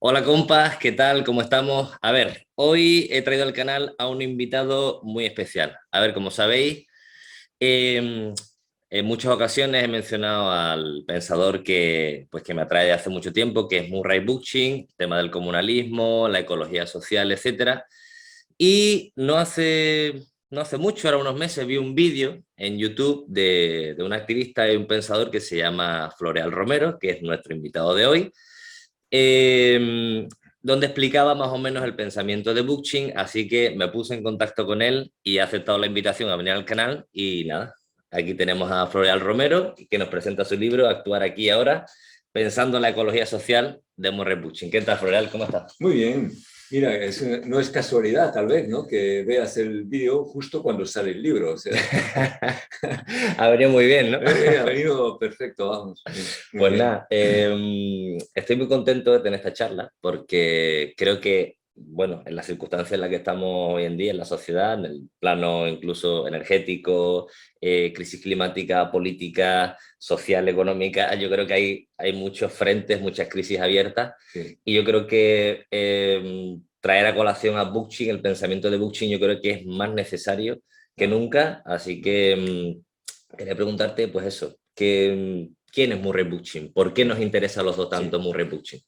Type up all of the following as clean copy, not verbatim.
Hola compas, ¿qué tal? ¿Cómo estamos? A ver, hoy he traído al canal a un invitado muy especial. A ver, como sabéis, eh, en muchas ocasiones he mencionado al pensador que me atrae de hace mucho tiempo, que es Murray Bookchin, tema del comunalismo, la ecología social, etcétera. Y no hace mucho, ahora unos meses, vi un vídeo en YouTube de un activista y un pensador que se llama Floreal Romero, que es nuestro invitado de hoy, eh, donde explicaba más o menos el pensamiento de Bookchin, así que me puse en contacto con él y ha aceptado la invitación a venir al canal y nada, aquí tenemos a Floreal Romero, que nos presenta su libro Actuar aquí y ahora, pensando en la ecología social de Murray Bookchin. ¿Qué tal, Floreal? ¿Cómo estás? Muy bien. Mira, no es casualidad tal vez, ¿no? Que veas el vídeo justo cuando sale el libro. O sea, Ha venido muy bien, ¿no? ha venido perfecto, vamos. Bien, muy Pues bien. nada, estoy muy contento de tener esta charla porque creo que, bueno, en las circunstancias en las que estamos hoy en día en la sociedad, en el plano incluso energético, crisis climática, política, social, económica, yo creo que hay muchos frentes, muchas crisis abiertas Sí, y yo creo que traer a colación a Bookchin, el pensamiento de Bookchin, yo creo que es más necesario que claro. nunca, así que quería preguntarte, pues eso, ¿quién es Murray Bookchin? ¿Por qué nos interesa a los dos tanto Sí. Murray Bookchin?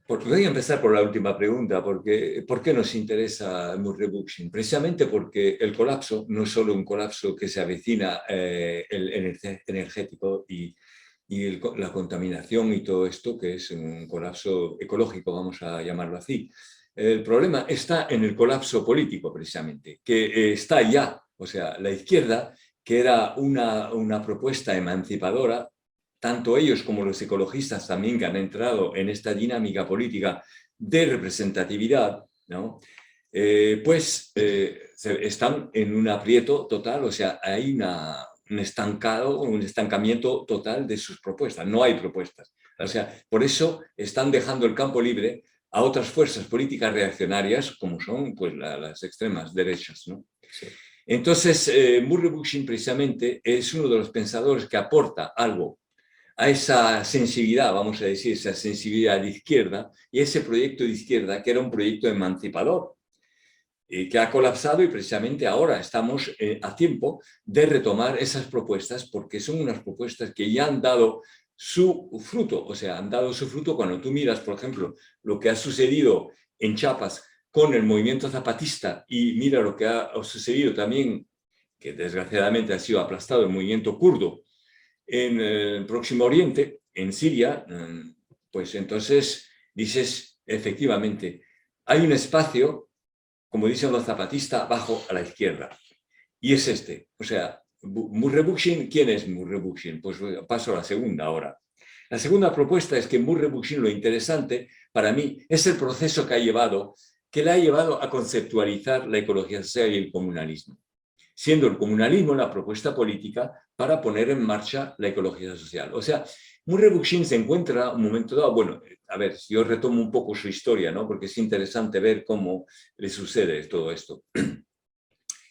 Voy a empezar por la última pregunta, porque ¿por qué nos interesa Murray Bookchin? Precisamente porque el colapso no es solo un colapso que se avecina energético y la contaminación y todo esto, que es un colapso ecológico, vamos a llamarlo así. El problema está en el colapso político, precisamente, que está ya, o sea, la izquierda, que era una propuesta emancipadora, tanto ellos como los ecologistas también que han entrado en esta dinámica política de representatividad, ¿no? Están en un aprieto total, o sea, hay un estancamiento total de sus propuestas, no hay propuestas. O sea, por eso están dejando el campo libre a otras fuerzas políticas reaccionarias, como son pues, las extremas derechas, ¿no? Sí. Entonces, Murray Bookchin precisamente es uno de los pensadores que aporta algo a esa sensibilidad, vamos a decir, esa sensibilidad de izquierda y ese proyecto de izquierda que era un proyecto emancipador que ha colapsado y precisamente ahora estamos a tiempo de retomar esas propuestas porque son unas propuestas que ya han dado su fruto, o sea, han dado su fruto cuando tú miras, por ejemplo, lo que ha sucedido en Chiapas con el movimiento zapatista y mira lo que ha sucedido también, que desgraciadamente ha sido aplastado el movimiento kurdo en el Próximo Oriente, en Siria, pues entonces dices, efectivamente, hay un espacio, como dicen los zapatistas, bajo a la izquierda. Y es este. O sea, Murray Bookchin, ¿quién es Murray Bookchin? Pues paso a la segunda ahora. La segunda propuesta es que Murray Bookchin, lo interesante para mí, es el proceso que le ha llevado a conceptualizar la ecología social y el comunalismo, siendo el comunalismo la propuesta política para poner en marcha la ecología social. O sea, Murray Bookchin se encuentra un momento dado, bueno, a ver, si yo retomo un poco su historia, ¿no? Porque es interesante ver cómo le sucede todo esto.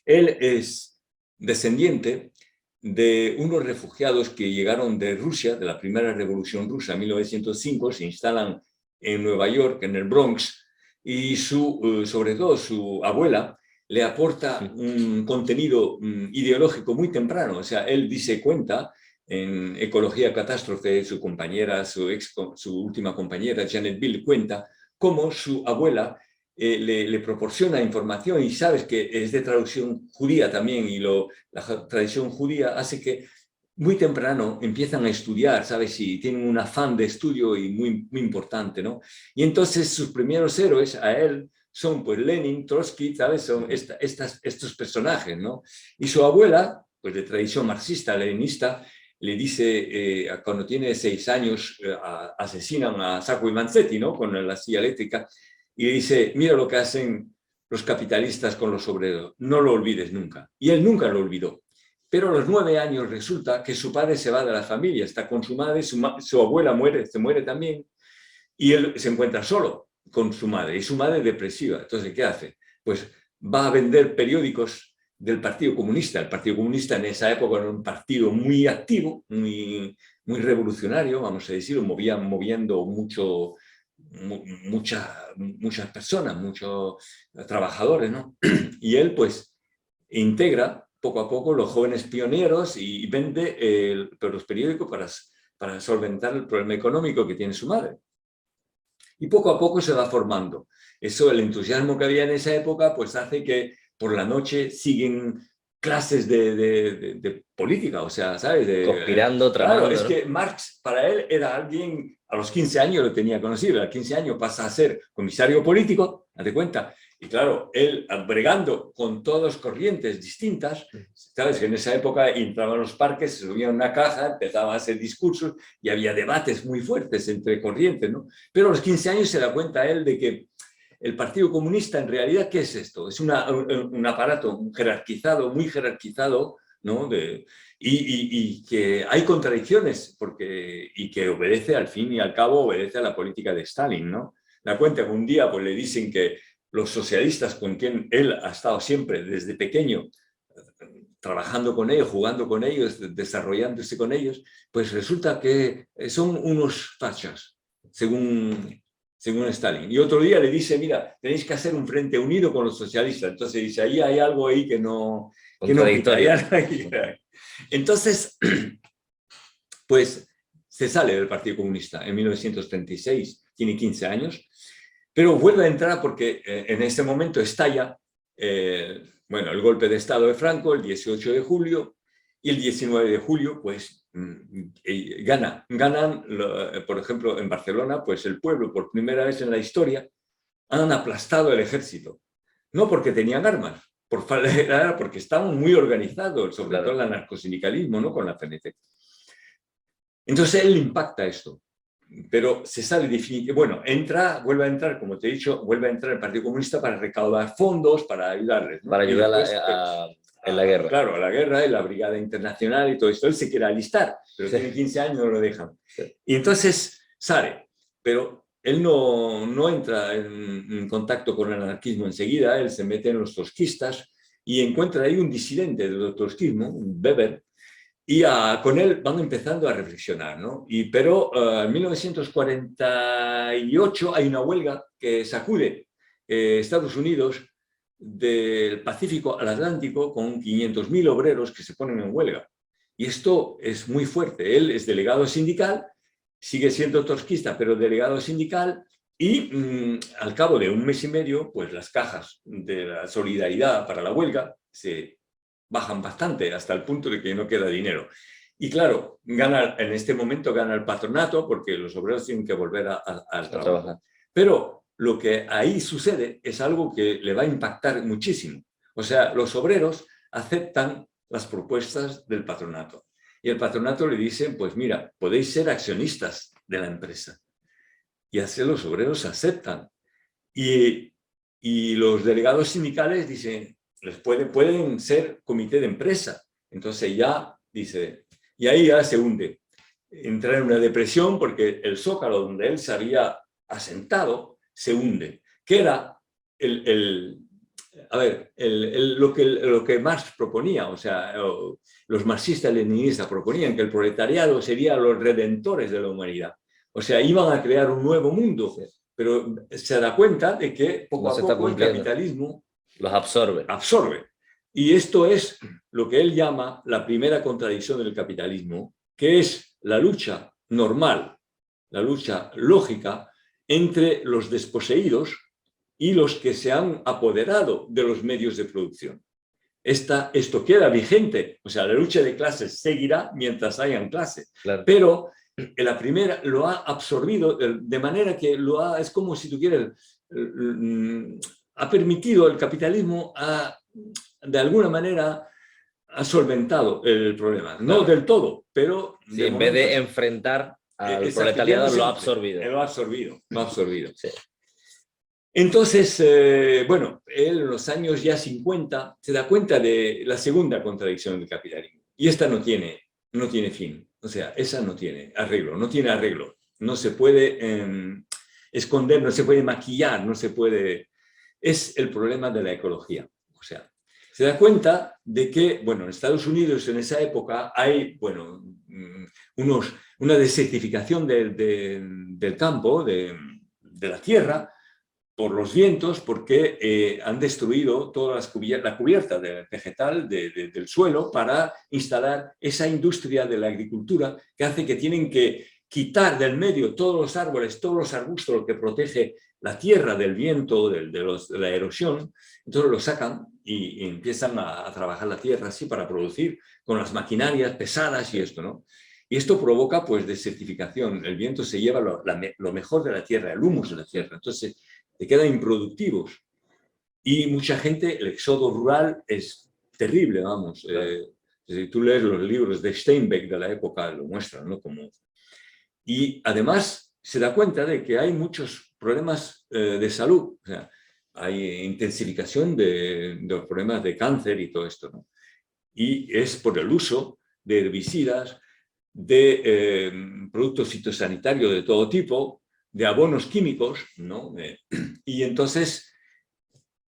Él es descendiente de unos refugiados que llegaron de Rusia, de la primera revolución rusa en 1905, se instalan en Nueva York, en el Bronx, y sobre todo su abuela le aporta un contenido ideológico muy temprano. O sea, él dice cuenta en Ecología Catástrofe, su compañera, su última compañera, Janet Bill, cuenta cómo su abuela le proporciona información y sabes que es de traducción judía también y la tradición judía hace que muy temprano empiezan a estudiar, ¿sabes? Y tienen un afán de estudio y muy importante, ¿no? Y entonces sus primeros héroes a él son pues Lenin, Trotsky, ¿sabes? Son estos personajes, ¿no? Y su abuela, pues de tradición marxista, leninista, le dice, cuando tiene 6 años, asesinan a Sacco y Vanzetti, ¿no? Con la silla eléctrica, y le dice, mira lo que hacen los capitalistas con los obreros, no lo olvides nunca. Y él nunca lo olvidó. Pero a los 9 años resulta que su padre se va de la familia, está con su madre, su abuela se muere también, y él se encuentra solo con su madre, y su madre depresiva. Entonces, ¿qué hace? Pues va a vender periódicos del Partido Comunista. El Partido Comunista en esa época era un partido muy activo, muy revolucionario, vamos a decirlo, moviendo mucho muchas personas, muchos trabajadores, ¿no? Y él pues integra poco a poco los jóvenes pioneros y vende los periódicos para solventar el problema económico que tiene su madre. Y poco a poco se va formando. Eso, el entusiasmo que había en esa época, pues hace que por la noche siguen clases de política, o sea, ¿sabes? Conspirando, Claro, tramando, es ¿no? que Marx para él era alguien, a los 15 años lo tenía conocido, a los 15 años pasa a ser comisario político, date cuenta, y claro, él bregando con todas corrientes distintas, sabes que en esa época entraba a los parques, se subía a una caja, empezaba a hacer discursos y había debates muy fuertes entre corrientes, ¿no? Pero a los 15 años se da cuenta él de que el Partido Comunista, en realidad, ¿qué es esto? Es un aparato jerarquizado, muy jerarquizado, ¿no? Y que hay contradicciones y que obedece, al fin y al cabo, obedece a la política de Stalin, ¿no? Da cuenta que un día pues, le dicen que los socialistas con quien él ha estado siempre desde pequeño, trabajando con ellos, jugando con ellos, desarrollándose con ellos, pues resulta que son unos fachas, según Stalin. Y otro día le dice, mira, tenéis que hacer un frente unido con los socialistas. Entonces dice, ahí hay algo ahí que no quita. Contradictorio. Entonces, pues se sale del Partido Comunista en 1936, tiene 15 años, pero vuelve a entrar porque en este momento estalla bueno, el golpe de Estado de Franco, el 18 de julio, y el 19 de julio, pues ganan, por ejemplo, en Barcelona, pues el pueblo, por primera vez en la historia, han aplastado el ejército. No porque tenían armas, porque estaban muy organizados, sobre todo el anarcosindicalismo, ¿no? Con la CNT. Entonces él impacta esto, pero se sale definitivamente. Bueno, vuelve a entrar, como te he dicho, vuelve a entrar el Partido Comunista para recaudar fondos, para ayudarles, ¿no? Para ayudar después, en la guerra. Claro, a la guerra y la Brigada Internacional y todo esto. Él se quiere alistar, pero tiene 15 años, no lo dejan. Sí. Y entonces sale, pero él no entra en contacto con el anarquismo enseguida, él se mete en los trotskistas y encuentra ahí un disidente del trotskismo, un Weber, y con él van empezando a reflexionar, ¿no? Pero en 1948 hay una huelga que sacude Estados Unidos del Pacífico al Atlántico con 500.000 obreros que se ponen en huelga. Y esto es muy fuerte. Él es delegado sindical, sigue siendo trotskista, pero delegado sindical, y al cabo de un mes y medio, pues las cajas de la solidaridad para la huelga se bajan bastante hasta el punto de que no queda dinero. Y claro, en este momento gana el patronato porque los obreros tienen que volver al trabajo. Pero lo que ahí sucede es algo que le va a impactar muchísimo. O sea, los obreros aceptan las propuestas del patronato. Y el patronato le dice, pues mira, podéis ser accionistas de la empresa. Y así los obreros aceptan. Y los delegados sindicales dicen, pueden ser comité de empresa. Entonces ya dice, y ahí ya se hunde. Entra en una depresión porque el zócalo donde él se había asentado se hunde. Que era lo que Marx proponía, o sea, los marxistas-leninistas proponían que el proletariado sería los redentores de la humanidad. O sea, iban a crear un nuevo mundo, pero se da cuenta de que poco a poco el capitalismo los absorbe. Y esto es lo que él llama la primera contradicción del capitalismo, que es la lucha normal, la lucha lógica entre los desposeídos y los que se han apoderado de los medios de producción. Esto queda vigente, o sea, la lucha de clases seguirá mientras hayan clases, claro. Pero la primera lo ha absorbido de manera que es como si tuviera, ha permitido el capitalismo, de alguna manera, ha solventado el problema. No del todo, pero... Sí, en vez de enfrentar al proletariado, lo ha absorbido. Lo ha absorbido. Sí. Entonces, bueno, él en los años ya 50 se da cuenta de la segunda contradicción del capitalismo. Y esta no tiene fin. O sea, esa no tiene arreglo. No se puede esconder, no se puede maquillar, no se puede... Es el problema de la ecología. O sea, se da cuenta de que, bueno, en Estados Unidos en esa época hay, bueno, una desertificación del campo, de de la tierra por los vientos, porque han destruido toda la cubierta vegetal del suelo para instalar esa industria de la agricultura que hace que tienen que quitar del medio todos los árboles, todos los arbustos, lo que protege la tierra del viento, de la erosión. Entonces lo sacan y empiezan a trabajar la tierra así para producir con las maquinarias pesadas y esto, ¿no? Y esto provoca pues desertificación. El viento se lleva lo mejor de la tierra, el humus de la tierra. Entonces te quedan improductivos. Y mucha gente, el éxodo rural es terrible, vamos. Si tú lees los libros de Steinbeck de la época, lo muestran, ¿no? Y además se da cuenta de que hay muchos problemas de salud. O sea, hay intensificación de los problemas de cáncer y todo esto, ¿no? Y es por el uso de herbicidas, de productos fitosanitarios de todo tipo, de abonos químicos, ¿no? Y entonces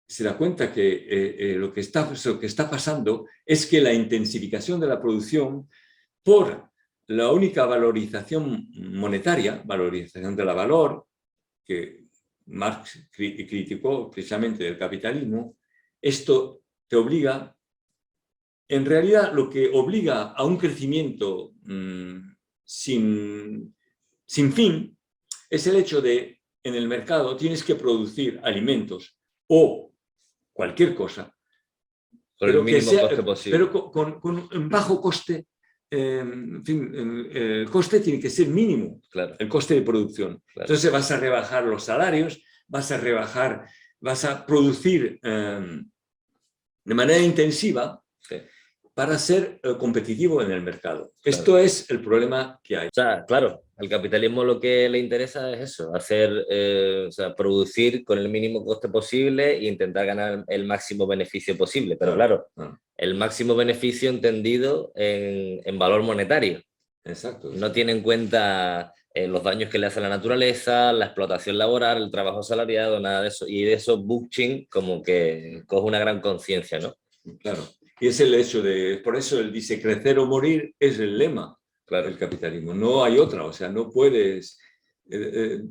se da cuenta que lo que está pasando es que la intensificación de la producción por la única valorización monetaria, valorización de la valor, que Marx criticó precisamente del capitalismo, esto te obliga, en realidad lo que obliga a un crecimiento sin fin, es el hecho de, en el mercado tienes que producir alimentos o cualquier cosa, Por el mínimo coste posible. pero con un bajo coste. En fin, el coste tiene que ser mínimo, claro. El coste de producción. Claro. Entonces vas a rebajar los salarios, vas a producir de manera intensiva, sí, para ser competitivo en el mercado. Claro. Esto es el problema que hay. O sea, claro, al capitalismo lo que le interesa es eso, o sea, producir con el mínimo coste posible e intentar ganar el máximo beneficio posible. Pero claro, el máximo beneficio entendido en valor monetario. Exacto. No tiene en cuenta los daños que le hace a la naturaleza, la explotación laboral, el trabajo asalariado, nada de eso. Y de eso Bookchin como que coge una gran conciencia, ¿no? Claro. Y es el hecho de, por eso él dice, crecer o morir es el lema, claro, del capitalismo. No hay otra, o sea, no puedes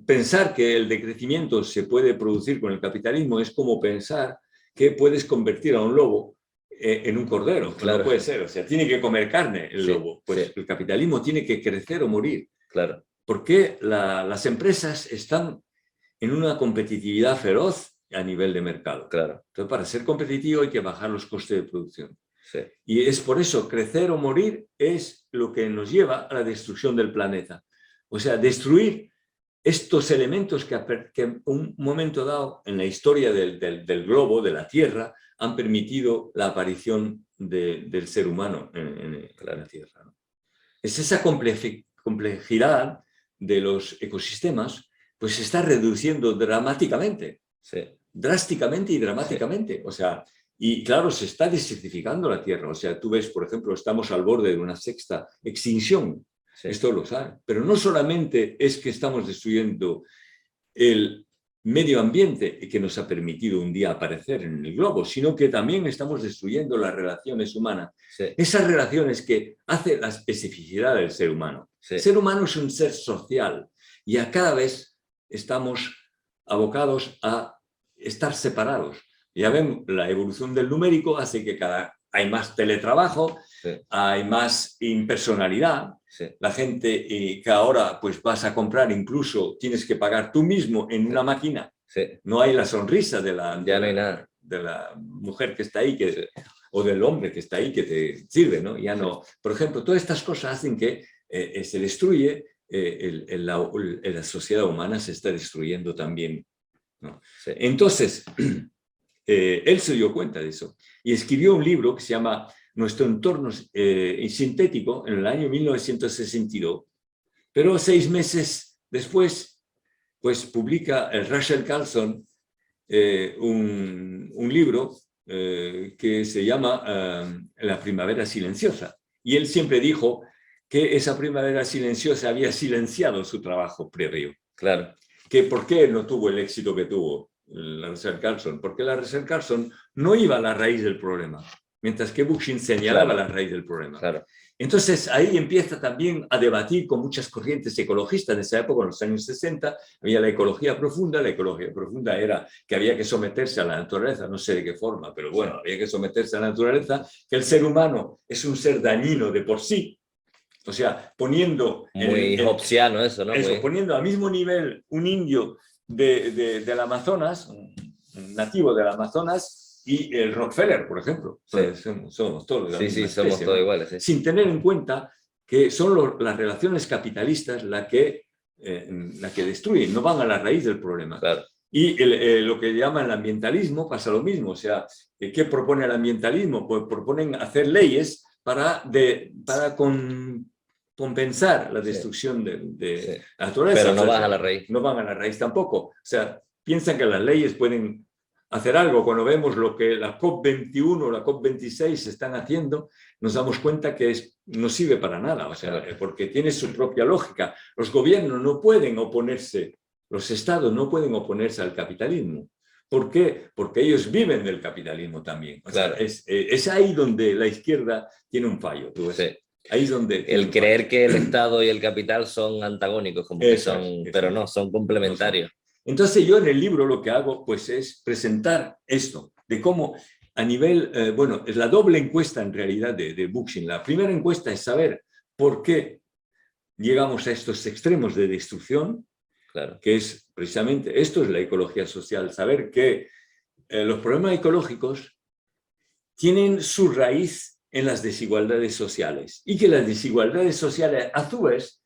pensar que el decrecimiento se puede producir con el capitalismo, es como pensar que puedes convertir a un lobo en un cordero. Claro. No puede ser, o sea, tiene que comer carne el lobo. Pues el capitalismo tiene que crecer o morir. Claro. Porque las empresas están en una competitividad feroz a nivel de mercado. Claro. Entonces, para ser competitivo hay que bajar los costes de producción. Sí. Y es por eso, crecer o morir es lo que nos lleva a la destrucción del planeta. O sea, destruir estos elementos que en un momento dado en la historia del globo, de la Tierra, han permitido la aparición del ser humano en la Tierra, ¿no? Es esa complejidad de los ecosistemas, pues se está reduciendo dramáticamente. Sí. Drásticamente y dramáticamente. Sí. O sea, y claro, se está desertificando la Tierra. O sea, tú ves, por ejemplo, estamos al borde de una sexta extinción. Sí. Esto lo saben. Pero no solamente es que estamos destruyendo el medio ambiente que nos ha permitido un día aparecer en el globo, sino que también estamos destruyendo las relaciones humanas. Sí. Esas relaciones que hace la especificidad del ser humano. Sí. El ser humano es un ser social y a cada vez estamos abocados a estar separados. Ya ven, la evolución del numérico hace que hay más teletrabajo, sí, hay más impersonalidad. Sí. La gente que ahora pues vas a comprar, incluso tienes que pagar tú mismo en una máquina. Sí. No hay la sonrisa de la mujer que está ahí, sí, o del hombre que está ahí que te sirve, ¿no? Ya no. Por ejemplo, todas estas cosas hacen que se destruye, la sociedad humana se está destruyendo también, ¿no? Sí. Entonces, él se dio cuenta de eso y escribió un libro que se llama Nuestro entorno sintético en el año 1962, pero 6 meses después pues publica el Rachel Carson un libro que se llama La primavera silenciosa, y él siempre dijo que esa primavera silenciosa había silenciado su trabajo previo. Claro. Que ¿por qué no tuvo el éxito que tuvo la Rachel Carson? Porque la Rachel Carson no iba a la raíz del problema, mientras que Bookchin señalaba, claro, la raíz del problema. Claro. Entonces ahí empieza también a debatir con muchas corrientes ecologistas de esa época, en los años 60, había la ecología profunda era que había que someterse a la naturaleza, no sé de qué forma, pero bueno, había que someterse a la naturaleza, que el ser humano es un ser dañino de por sí, o sea, poniendo... Muy hobbesiano eso, ¿no? Eso, poniendo al mismo nivel un indio del Amazonas, un nativo del Amazonas, y el Rockefeller, por ejemplo. Sí. Somos todos de la misma especie, somos todos iguales. Sí. Sin tener en cuenta que son las relaciones capitalistas la que destruyen, no van a la raíz del problema. Claro. Y lo que llaman el ambientalismo pasa lo mismo. O sea, ¿qué propone el ambientalismo? Pues proponen hacer leyes para compensar la destrucción de la naturaleza. Pero no van a la raíz. No van a la raíz tampoco. O sea, piensan que las leyes pueden hacer algo. Cuando vemos lo que la COP21 o la COP26 están haciendo, nos damos cuenta que no sirve para nada, o sea, porque tiene su propia lógica. Los gobiernos no pueden oponerse, los estados no pueden oponerse al capitalismo. ¿Por qué? Porque ellos viven del capitalismo también. O sea, es ahí donde la izquierda tiene un fallo. ¿Tú ves? Sí. Ahí es donde el creer que el Estado y el capital son antagónicos, como que son, pero no, son complementarios. Entonces yo en el libro lo que hago pues es presentar esto, de cómo a nivel, es la doble encuesta en realidad de Bookchin. La primera encuesta es saber por qué llegamos a estos extremos de destrucción, claro, que es precisamente, esto es la ecología social, saber que los problemas ecológicos tienen su raíz en las desigualdades sociales y que las desigualdades sociales a su vez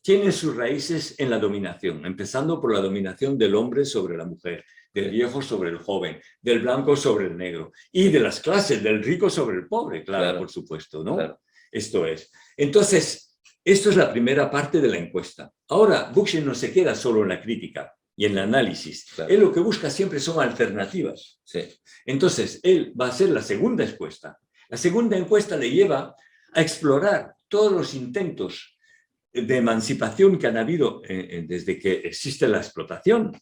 tienen sus raíces en la dominación, empezando por la dominación del hombre sobre la mujer, del viejo sobre el joven, del blanco sobre el negro y de las clases, del rico sobre el pobre, claro. Por supuesto, ¿no? Claro. Esto es. Entonces, esto es la primera parte de la encuesta. Ahora, Bookchin no se queda solo en la crítica y en el análisis. Claro. Él lo que busca siempre son alternativas. Sí. Entonces, él va a hacer la segunda encuesta. La segunda encuesta le lleva a explorar todos los intentos de emancipación que han habido desde que existe la explotación,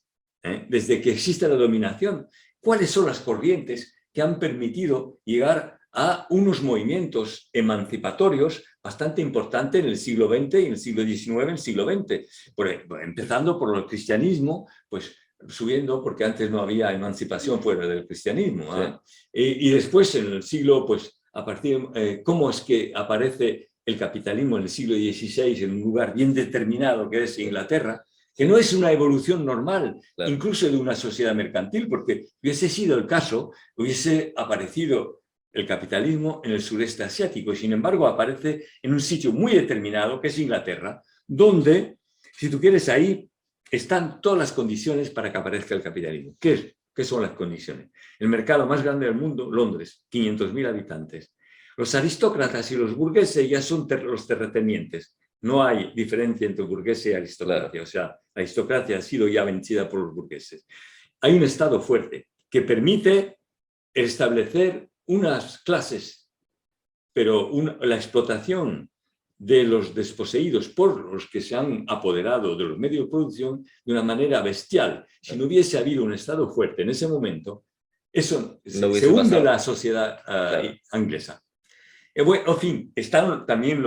desde que existe la dominación. ¿Cuáles son las corrientes que han permitido llegar a unos movimientos emancipatorios bastante importantes en el siglo XX y en el siglo XIX, en el siglo XX? Empezando por el cristianismo, pues subiendo, porque antes no había emancipación fuera del cristianismo. Sí. Y después en el siglo, pues a partir, ¿cómo es que aparece el capitalismo en el siglo XVI en un lugar bien determinado que es Inglaterra, que no es una evolución normal, claro, incluso de una sociedad mercantil, porque hubiese sido el caso, hubiese aparecido el capitalismo en el sureste asiático, y sin embargo aparece en un sitio muy determinado, que es Inglaterra, donde, si tú quieres, ahí están todas las condiciones para que aparezca el capitalismo. ¿Qué son las condiciones? El mercado más grande del mundo, Londres, 500.000 habitantes. Los aristócratas y los burgueses ya son los terratenientes. No hay diferencia entre burgueses y aristocracia. Claro. O sea, la aristocracia ha sido ya vencida por los burgueses. Hay un Estado fuerte que permite establecer unas clases, pero la explotación de los desposeídos por los que se han apoderado de los medios de producción de una manera bestial. Si no hubiese habido un Estado fuerte en ese momento, eso no se hunde la sociedad inglesa. Bueno, en fin, están también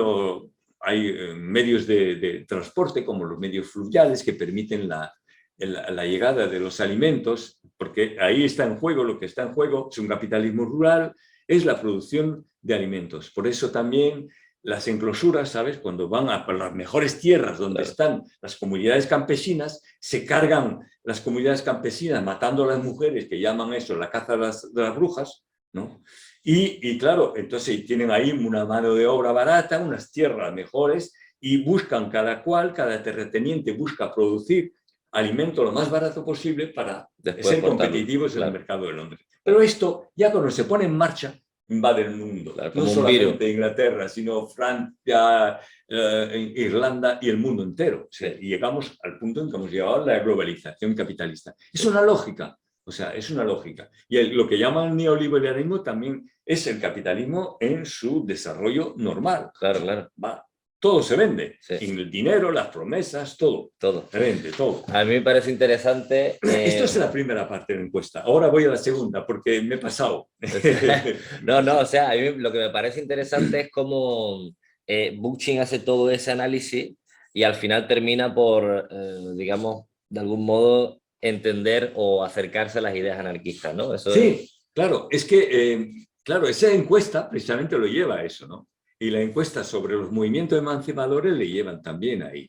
hay medios de transporte como los medios fluviales que permiten la llegada de los alimentos, porque ahí está en juego, lo que está en juego es un capitalismo rural, es la producción de alimentos. Por eso también las enclosuras, ¿sabes? Cuando van a las mejores tierras donde están las comunidades campesinas, se cargan las comunidades campesinas matando a las mujeres, que llaman eso la caza de las brujas, ¿no? Y claro, entonces tienen ahí una mano de obra barata, unas tierras mejores y buscan cada terrateniente busca producir alimento lo más barato posible para ser competitivos en el mercado de Londres. Pero esto, ya cuando se pone en marcha, invade el mundo. Claro, no solamente Inglaterra, sino Francia, Irlanda y el mundo entero. Sí. Y llegamos al punto en que hemos llegado a la globalización capitalista. Es una lógica. O sea, es una lógica. Y lo que llaman neoliberalismo también es el capitalismo en su desarrollo normal. Claro, claro. Todo se vende. Sí. El dinero, las promesas, todo. Todo. Se vende, todo. A mí me parece interesante... Esto es la primera parte de la encuesta. Ahora voy a la segunda, porque me he pasado. No, o sea, a mí lo que me parece interesante es cómo Bookchin hace todo ese análisis y al final termina por, digamos, de algún modo entender o acercarse a las ideas anarquistas, ¿no? Eso es... Sí, claro, es que, claro, esa encuesta precisamente lo lleva a eso, ¿no? Y la encuesta sobre los movimientos emancipadores le llevan también ahí.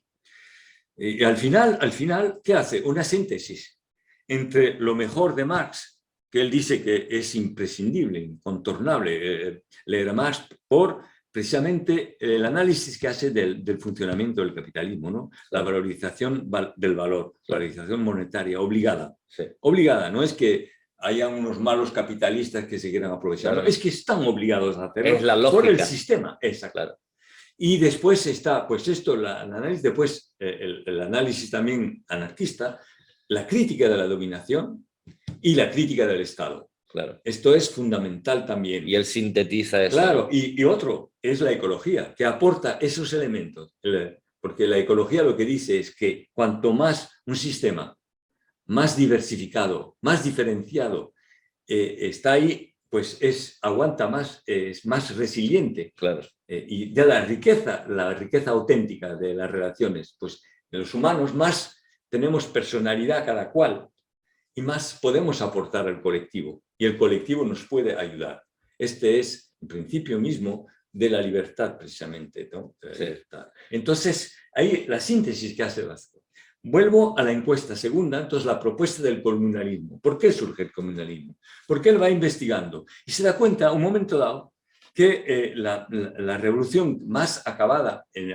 Y al final, ¿qué hace? Una síntesis entre lo mejor de Marx, que él dice que es imprescindible, incontornable, leer a Marx por precisamente el análisis que hace del funcionamiento del capitalismo, ¿no? La valorización del valor, la valorización monetaria obligada. Sí. Obligada, no es que haya unos malos capitalistas que se quieran aprovechar, Claro. no, es que están obligados a hacerlo es la lógica. por el sistema. Exacto. Claro. Y después está, pues esto, el análisis, después el análisis también anarquista, la crítica de la dominación y la crítica del Estado. Claro. Esto es fundamental también. Y él sintetiza eso. Claro, y otro es la ecología, que aporta esos elementos. Porque la ecología lo que dice es que cuanto más un sistema más diversificado, más diferenciado está ahí, pues aguanta más, es más resiliente. Claro. Y ya la riqueza auténtica de las relaciones, pues de los humanos, más tenemos personalidad cada cual y más podemos aportar al colectivo. Y el colectivo nos puede ayudar. Este es el principio mismo de la libertad, precisamente, ¿no? Sí. Entonces, ahí la síntesis que hace Vasco. Vuelvo a la encuesta segunda, entonces la propuesta del comunalismo. ¿Por qué surge el comunalismo? Porque él va investigando y se da cuenta, un momento dado, que la revolución más acabada en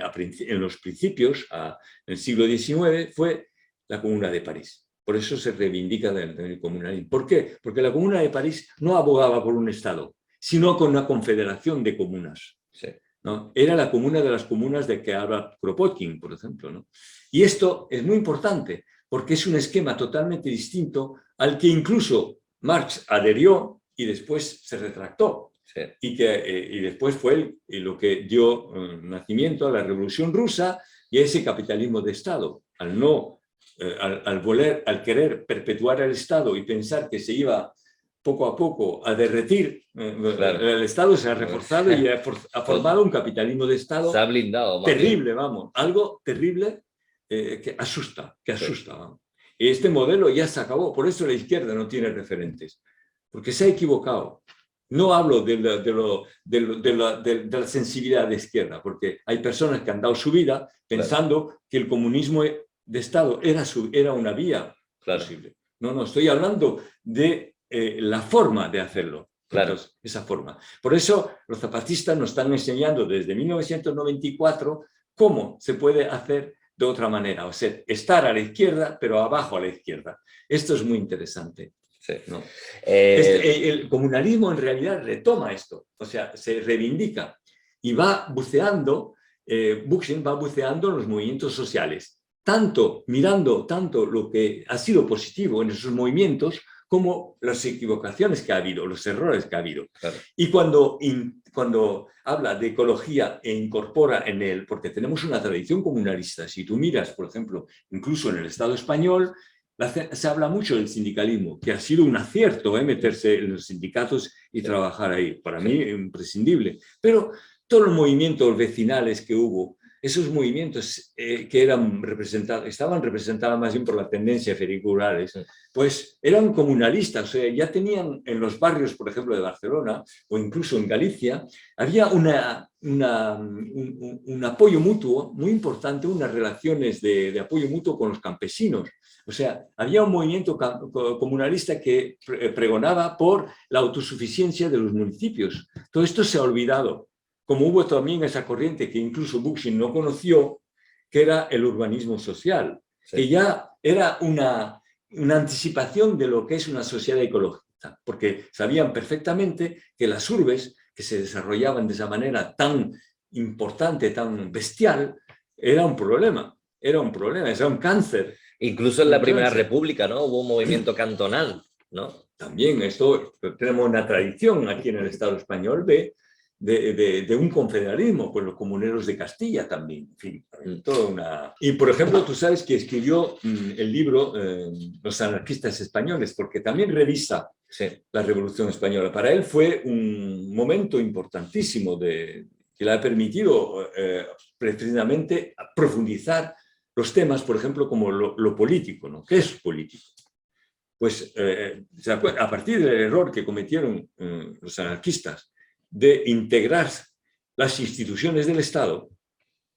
los principios, en el siglo XIX, fue la Comuna de París. Por eso se reivindica del comunalismo. ¿Por qué? Porque la Comuna de París no abogaba por un Estado, sino con una confederación de comunas. Sí. ¿No? Era la comuna de las comunas de que habla Kropotkin, por ejemplo, ¿no? Y esto es muy importante porque es un esquema totalmente distinto al que incluso Marx adherió y después se retractó. Sí. Y después fue lo que dio nacimiento a la Revolución Rusa y a ese capitalismo de Estado. Al querer perpetuar el Estado y pensar que se iba poco a poco a derretir, claro. El Estado se ha reforzado y ha formado un capitalismo de Estado se ha blindado, terrible, vamos, algo terrible que asusta, vamos. Y este modelo ya se acabó, por eso la izquierda no tiene referentes, porque se ha equivocado. No hablo de la sensibilidad de izquierda, porque hay personas que han dado su vida pensando claro. que el comunismo de Estado era una vía claro. posible. No, estoy hablando de la forma de hacerlo. Claro. Entonces, esa forma. Por eso los zapatistas nos están enseñando desde 1994 cómo se puede hacer de otra manera. O sea, estar a la izquierda, pero abajo a la izquierda. Esto es muy interesante. Sí. ¿No? El comunalismo en realidad retoma esto. O sea, se reivindica y va buceando, Bookchin va buceando en los movimientos sociales. Mirando tanto lo que ha sido positivo en esos movimientos, como las equivocaciones que ha habido, los errores que ha habido. Claro. Y cuando habla de ecología e incorpora en él, porque tenemos una tradición comunalista, si tú miras, por ejemplo, incluso en el Estado español, se habla mucho del sindicalismo, que ha sido un acierto meterse en los sindicatos y trabajar ahí. Para mí, imprescindible. Pero todos los movimientos vecinales que hubo, esos movimientos que estaban representados más bien por las tendencias fericulares, pues eran comunalistas, o sea, ya tenían en los barrios, por ejemplo, de Barcelona o incluso en Galicia, había un apoyo mutuo muy importante, unas relaciones de apoyo mutuo con los campesinos. O sea, había un movimiento comunalista que pregonaba por la autosuficiencia de los municipios. Todo esto se ha olvidado. Como hubo también esa corriente que incluso Bookchin no conoció, que era el urbanismo social, sí. que ya era una anticipación de lo que es una sociedad ecológica, porque sabían perfectamente que las urbes que se desarrollaban de esa manera tan importante, tan bestial, era un problema, era un cáncer. Incluso en la Primera República, ¿no? Hubo un movimiento cantonal, ¿no? También esto, tenemos una tradición aquí en el Estado español de un confederalismo, pues los comuneros de Castilla también, en fin, toda una... Y por ejemplo, tú sabes que escribió el libro Los anarquistas españoles, porque también revisa la Revolución Española. Para él fue un momento importantísimo que le ha permitido precisamente profundizar los temas, por ejemplo, como lo político, ¿no? ¿Qué es político? Pues a partir del error que cometieron los anarquistas de integrar las instituciones del Estado,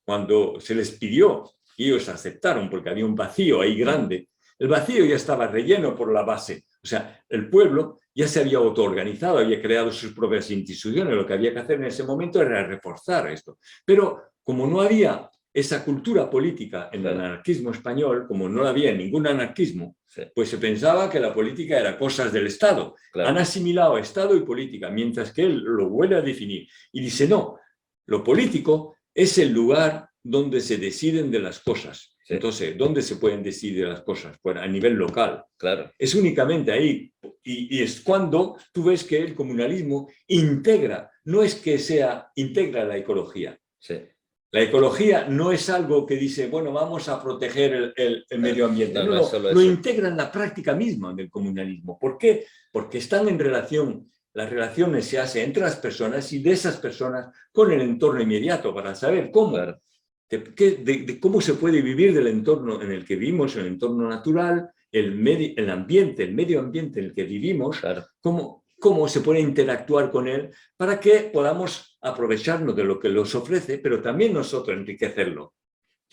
cuando se les pidió y ellos aceptaron porque había un vacío ahí grande, el vacío ya estaba relleno por la base. O sea, el pueblo ya se había autoorganizado, había creado sus propias instituciones, lo que había que hacer en ese momento era reforzar esto. Pero como no había esa cultura política en el anarquismo español, como no la había en ningún anarquismo, pues se pensaba que la política era cosas del Estado. Han asimilado Estado y política, mientras que él lo vuelve a definir. Y dice, no, lo político es el lugar donde se deciden de las cosas. Entonces, ¿dónde se pueden decidir las cosas? Pues a nivel local. Es únicamente ahí. Y es cuando tú ves que el comunalismo integra, no es que integra la ecología. La ecología no es algo que dice, bueno, vamos a proteger el medio ambiente. No, lo integra en la práctica misma del comunalismo. ¿Por qué? Porque están en relación, las relaciones se hacen entre las personas y de esas personas con el entorno inmediato para saber cómo. De cómo se puede vivir del entorno en el que vivimos, el entorno natural, el medio ambiente en el que vivimos, cómo se puede interactuar con él para que podamos aprovecharnos de lo que nos ofrece, pero también nosotros enriquecerlo,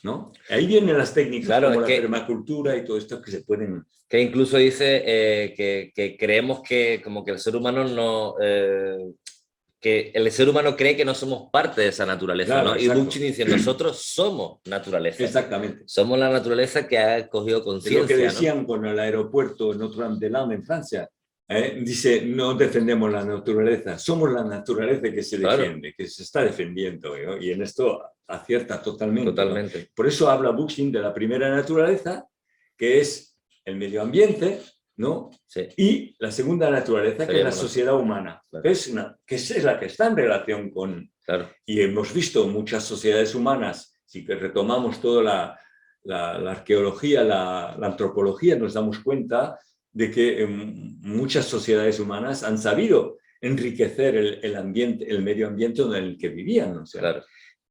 ¿no? Ahí vienen las técnicas como la permacultura y todo esto que se pueden... Que incluso dice que creemos que como que el ser humano no... que el ser humano cree que no somos parte de esa naturaleza, ¿no? Y Bookchin dice, nosotros somos naturaleza. Exactamente. Somos la naturaleza que ha cogido conciencia. Lo que decían, ¿no? Con el aeropuerto Notre-Dame-des-Landes en Francia, dice, no defendemos la naturaleza, somos la naturaleza que se defiende, que se está defendiendo, ¿no? Y en esto acierta totalmente. Totalmente. ¿No? Por eso habla Bookchin de la primera naturaleza, que es el medio ambiente, ¿no? Y la segunda naturaleza, que es la sociedad humana, que es la que está en relación con... Y hemos visto muchas sociedades humanas, si que retomamos toda la arqueología, la antropología, nos damos cuenta de que muchas sociedades humanas han sabido enriquecer el ambiente, el medio ambiente en el que vivían. O sea,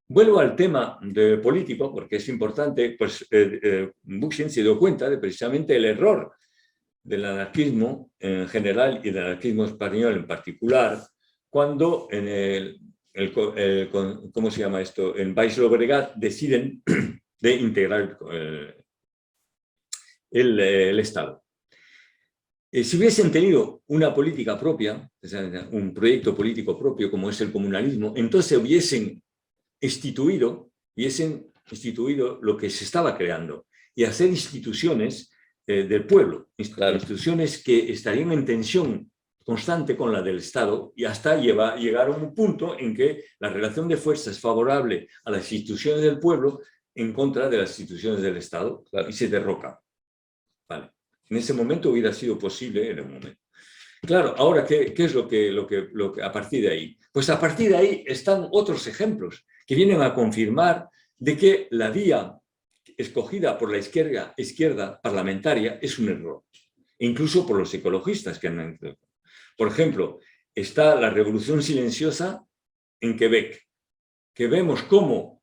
vuelvo al tema de político, porque es importante, pues Bookchin se dio cuenta de precisamente el error del anarquismo en general y del anarquismo español en particular, cuando en ¿cómo se llama esto? En Baix Llobregat deciden de integrar el Estado. Si hubiesen tenido una política propia, o sea, un proyecto político propio como es el comunalismo, entonces hubiesen instituido lo que se estaba creando y hacer instituciones del pueblo, instituciones que estarían en tensión constante con la del Estado y hasta llegar a un punto en que la relación de fuerza es favorable a las instituciones del pueblo en contra de las instituciones del Estado y se derroca. Vale. En ese momento hubiera sido posible en el momento. Claro, ahora, ¿qué es lo que a partir de ahí? Pues a partir de ahí están otros ejemplos que vienen a confirmar de que la vía escogida por la izquierda parlamentaria es un error, incluso por los ecologistas que han... Por ejemplo, está la revolución silenciosa en Quebec, que vemos cómo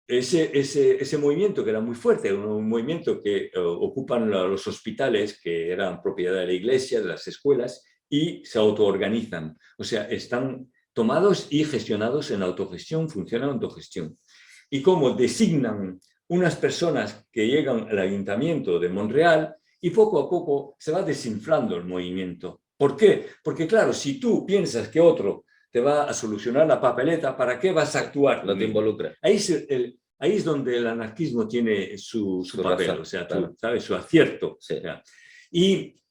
ese movimiento que era muy fuerte, un movimiento que ocupan los hospitales que eran propiedad de la iglesia, de las escuelas, y se autoorganizan. O sea, están tomados y gestionados en autogestión, funcionan en autogestión. Y cómo designan unas personas que llegan al ayuntamiento de Montreal y poco a poco se va desinflando el movimiento. ¿Por qué? Porque claro, si tú piensas que otro te va a solucionar la papeleta, ¿para qué vas a actuar? No te involucra. Ahí es donde el anarquismo tiene su papel, razón, o sea, tú, ¿sabes? Su acierto. Sí.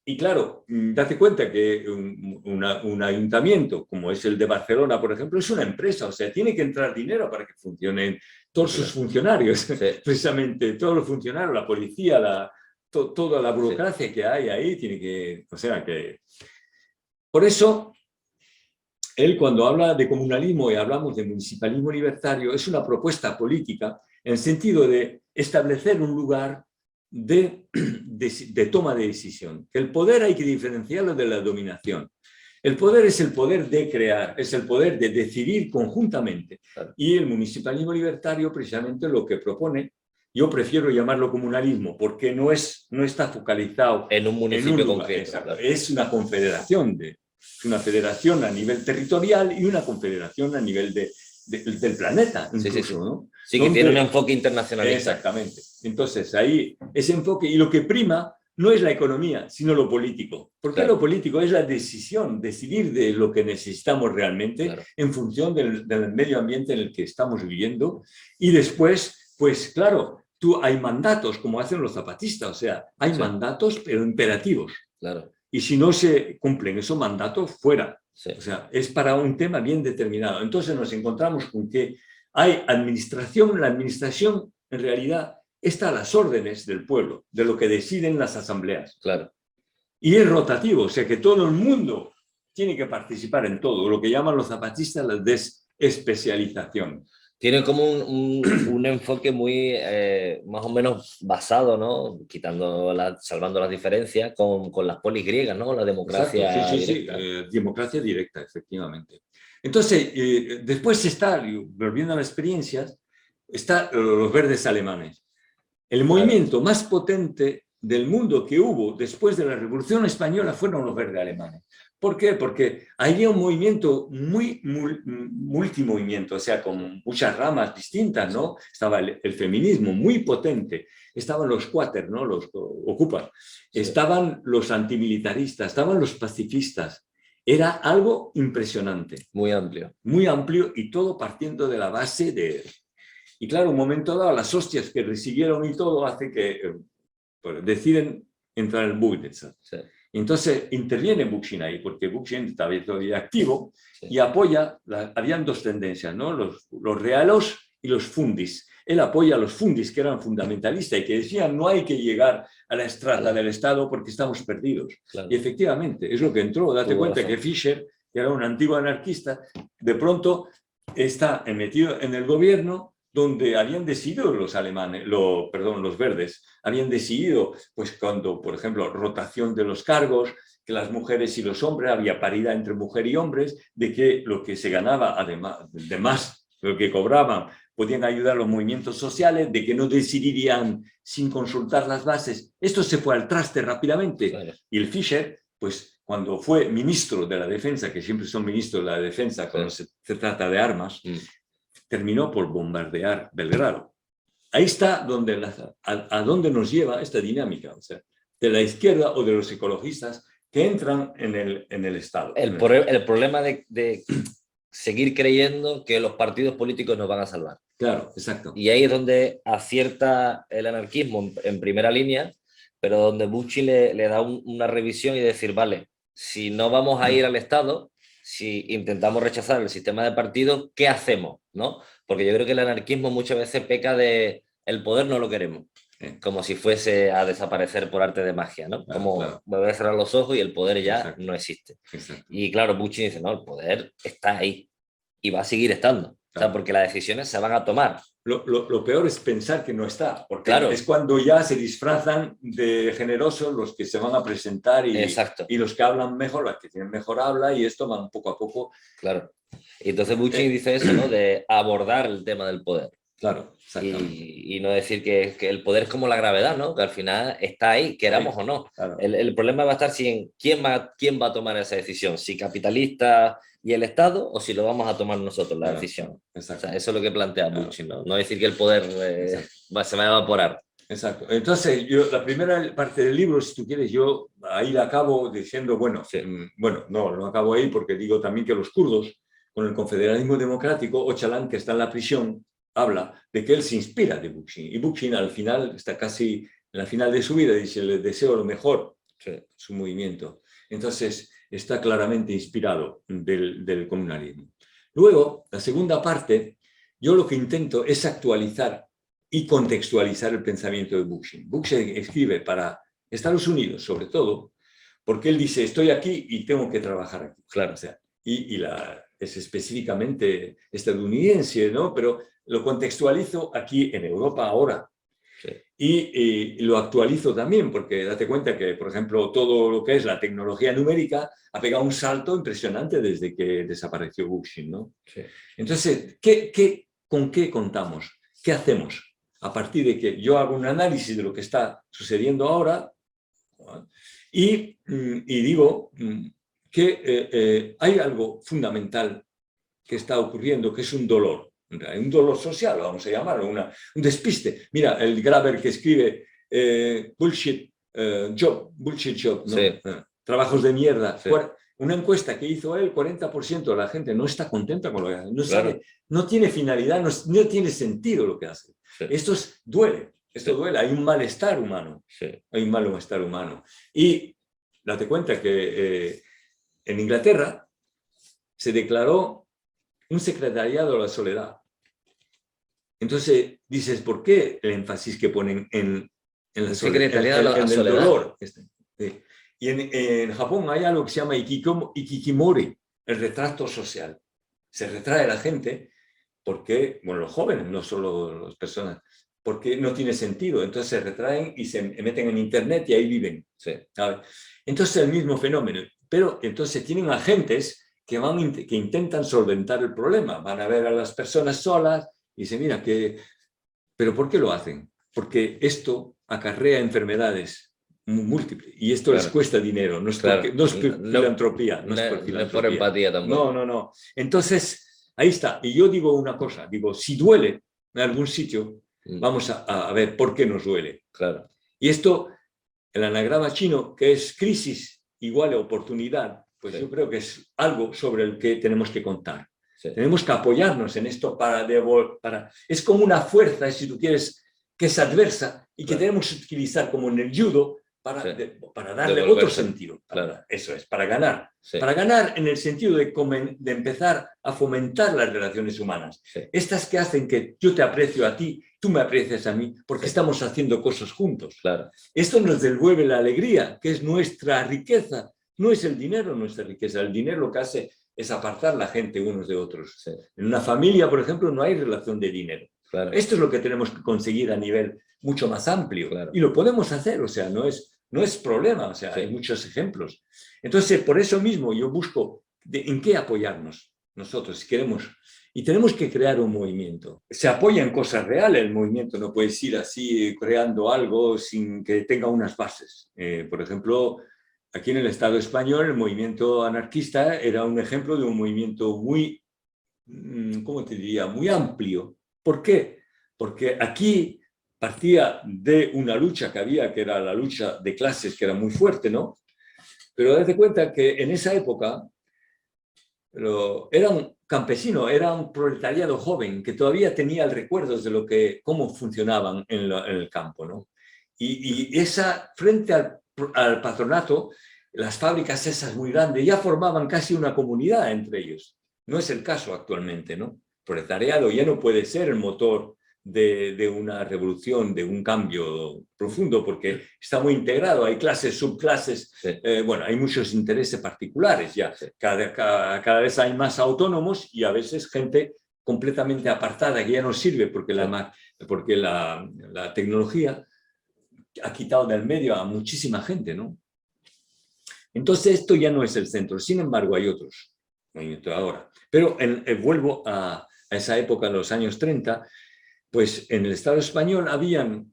Y claro, date cuenta que un ayuntamiento como es el de Barcelona, por ejemplo, es una empresa, o sea, tiene que entrar dinero para que funcionen todos sus funcionarios, sí. Precisamente todos los funcionarios, la policía, toda la burocracia que hay ahí, tiene que, o sea, que... Por eso, él cuando habla de comunalismo y hablamos de municipalismo libertario, es una propuesta política en el sentido de establecer un lugar de toma de decisión. El poder hay que diferenciarlo de la dominación. El poder es el poder de crear, es el poder de decidir conjuntamente. Claro. Y el municipalismo libertario precisamente lo que propone, yo prefiero llamarlo comunalismo, porque no está focalizado En un en municipio un lugar. concreto. Exacto. Claro. Es una confederación, una federación a nivel territorial y una confederación a nivel del planeta, incluso, Sí, sí, sí. ¿no? Sí, que tiene un enfoque internacionalista. Exactamente. Entonces, ahí ese enfoque, y lo que prima no es la economía, sino lo político. Porque Claro. lo político es la decisión, decidir de lo que necesitamos realmente, Claro. en función del medio ambiente en el que estamos viviendo. Y después, pues claro, hay mandatos, como hacen los zapatistas, o sea, hay mandatos, pero imperativos. Claro. Y si no se cumplen esos mandatos, fuera. Sí. O sea, es para un tema bien determinado. Entonces nos encontramos con que hay administración, la administración en realidad está a las órdenes del pueblo, de lo que deciden las asambleas. Claro. Y es rotativo, o sea que todo el mundo tiene que participar en todo, lo que llaman los zapatistas la desespecialización. Tiene como un enfoque muy más o menos basado, ¿no? Salvando las diferencias con las polis griegas, ¿no? La democracia Exacto, sí, directa. democracia directa, efectivamente. Entonces, después está, volviendo a las experiencias, está los verdes alemanes. El movimiento más potente del mundo que hubo después de la Revolución Española fueron los verdes alemanes. ¿Por qué? Porque había un movimiento multimovimiento, o sea, con muchas ramas distintas, ¿no? Estaba el feminismo muy potente, estaban los cuáter, ¿no? Los ocupas, estaban los antimilitaristas, estaban los pacifistas. Era algo impresionante. Muy amplio. Muy amplio y todo partiendo de la base de... Y claro, un momento dado, las hostias que recibieron y todo hace que pues, deciden entrar en el Bundestag. Sí. Entonces interviene Bookchin ahí, porque Bookchin estaba todavía activo y apoya, habían dos tendencias, ¿no? Los realos y los fundis. Él apoya a los fundis, que eran fundamentalistas y que decían no hay que llegar a la estrata del Estado porque estamos perdidos. Claro. Y efectivamente, es lo que entró. Date cuenta que Fischer, que era un antiguo anarquista, de pronto está metido en el gobierno donde habían decidido los alemanes, los verdes, habían decidido, pues cuando, por ejemplo, rotación de los cargos, que las mujeres y los hombres, había paridad entre mujer y hombres, de que lo que se ganaba, además de más, lo que cobraban, podían ayudar a los movimientos sociales, de que no decidirían sin consultar las bases. Esto se fue al traste rápidamente. Claro. Y el Fischer, pues cuando fue ministro de la Defensa, que siempre son ministros de la Defensa cuando se trata de armas, terminó por bombardear Belgrado. Ahí está a dónde nos lleva esta dinámica, o sea, de la izquierda o de los ecologistas que entran en el Estado. El problema de seguir creyendo que los partidos políticos nos van a salvar. Claro, exacto. Y ahí es donde acierta el anarquismo en primera línea, pero donde Bookchin le da una revisión y decir, vale, si no vamos a ir al Estado, si intentamos rechazar el sistema de partidos, ¿qué hacemos? ¿No? Porque yo creo que el anarquismo muchas veces peca de el poder no lo queremos, como si fuese a desaparecer por arte de magia, ¿no? Claro, como voy a cerrar los ojos y el poder ya no existe. Exacto. Y claro, Bookchin dice, no, el poder está ahí y va a seguir estando. Claro. O sea, porque las decisiones se van a tomar. Lo peor es pensar que no está, porque es cuando ya se disfrazan de generosos los que se van a presentar y los que hablan mejor, los que tienen mejor habla, y esto va poco a poco. Claro. Y entonces Bookchin dice eso, ¿no? De abordar el tema del poder. Claro, y no decir que el poder es como la gravedad, ¿no? Que al final está ahí, queramos o no. Claro. El problema va a estar si en quién va a tomar esa decisión, si capitalista y el Estado o si lo vamos a tomar nosotros la decisión. O sea, eso es lo que plantea Bookchin, ¿no? No decir que el poder se va a evaporar. Exacto. Entonces, la primera parte del libro, si tú quieres, yo ahí la acabo diciendo, bueno, no acabo ahí porque digo también que los kurdos, con el confederalismo democrático, Öcalan, que está en la prisión, habla de que él se inspira de Bookchin. Y Bookchin al final, está casi en la final de su vida, dice, le deseo lo mejor, su movimiento. Entonces, está claramente inspirado del comunalismo. Luego, la segunda parte, yo lo que intento es actualizar y contextualizar el pensamiento de Bookchin. Bookchin escribe para Estados Unidos, sobre todo, porque él dice, estoy aquí y tengo que trabajar aquí. Claro, o sea, es específicamente estadounidense, ¿no? Pero lo contextualizo aquí en Europa ahora. Sí. Y lo actualizo también, porque date cuenta que, por ejemplo, todo lo que es la tecnología numérica ha pegado un salto impresionante desde que desapareció Bookship, ¿no? Sí. Entonces, ¿con qué contamos? ¿Qué hacemos? A partir de que yo hago un análisis de lo que está sucediendo ahora y digo que hay algo fundamental que está ocurriendo, que es un dolor. Un dolor social, vamos a llamarlo, un despiste. Mira, el Graeber que escribe bullshit job, ¿no? Sí. Trabajos de mierda. Sí. Una encuesta que hizo él, 40% de la gente no está contenta con lo que hace, no Claro. sabe, no tiene finalidad, no tiene sentido lo que hace. Sí. Esto duele, duele, hay un malestar humano, sí. Hay un malestar humano. Y date cuenta que en Inglaterra se declaró un secretariado a la soledad. Entonces dices, ¿por qué el énfasis que ponen en la soledad? En el dolor. Sí. Y en Japón hay algo que se llama ikikimori, el retrato social. Se retrae a la gente porque, bueno, los jóvenes, no solo las personas, porque no tiene sentido. Entonces se retraen y se meten en internet y ahí viven. Sí. Entonces el mismo fenómeno. Pero entonces tienen agentes que intentan solventar el problema. Van a ver a las personas solas y dicen, mira, ¿pero por qué lo hacen? Porque esto acarrea enfermedades múltiples y esto les cuesta dinero, no es filantropía. No es por empatía tampoco. No. Entonces, ahí está. Y yo digo una cosa, digo, si duele en algún sitio, vamos a ver por qué nos duele. Claro. Y esto, el anagrama chino, que es crisis igual a oportunidad, pues yo creo que es algo sobre el que tenemos que contar. Sí. Tenemos que apoyarnos en esto es como una fuerza, si tú quieres, que es adversa y que tenemos que utilizar como en el judo para darle otro sentido. Eso es, para ganar. Sí. Para ganar en el sentido de empezar a fomentar las relaciones humanas. Sí. Estas que hacen que yo te aprecio a ti, tú me aprecias a mí, porque estamos haciendo cosas juntos. Claro. Esto nos devuelve la alegría, que es nuestra riqueza. No es el dinero nuestra riqueza, el dinero lo que hace es apartar la gente unos de otros. Sí. En una familia, por ejemplo, no hay relación de dinero. Claro. Esto es lo que tenemos que conseguir a nivel mucho más amplio. Claro. Y lo podemos hacer, o sea, no es problema, o sea, hay muchos ejemplos. Entonces, por eso mismo yo busco en qué apoyarnos nosotros, si queremos. Y tenemos que crear un movimiento. Se apoya en cosas reales, el movimiento no puede ir así creando algo sin que tenga unas bases. Por ejemplo, aquí en el Estado español, el movimiento anarquista era un ejemplo de un movimiento muy, ¿cómo te diría?, muy amplio. ¿Por qué? Porque aquí partía de una lucha que había, que era la lucha de clases, que era muy fuerte, ¿no? Pero date cuenta que en esa época era un campesino, era un proletariado joven que todavía tenía el recuerdo de cómo funcionaban en el campo, ¿no? Y esa, frente al patronato, las fábricas esas muy grandes ya formaban casi una comunidad entre ellos. No es el caso actualmente, ¿no? El proletariado ya no puede ser el motor de una revolución, de un cambio profundo, porque está muy integrado, hay clases, subclases, sí. Bueno, hay muchos intereses particulares ya, sí. Cada vez hay más autónomos y a veces gente completamente apartada que ya no sirve porque, sí. Porque la tecnología ha quitado del medio a muchísima gente, ¿no? Entonces esto ya no es el centro, sin embargo hay otros movimientos ahora. Pero vuelvo a esa época, en los años 30, pues en el Estado español habían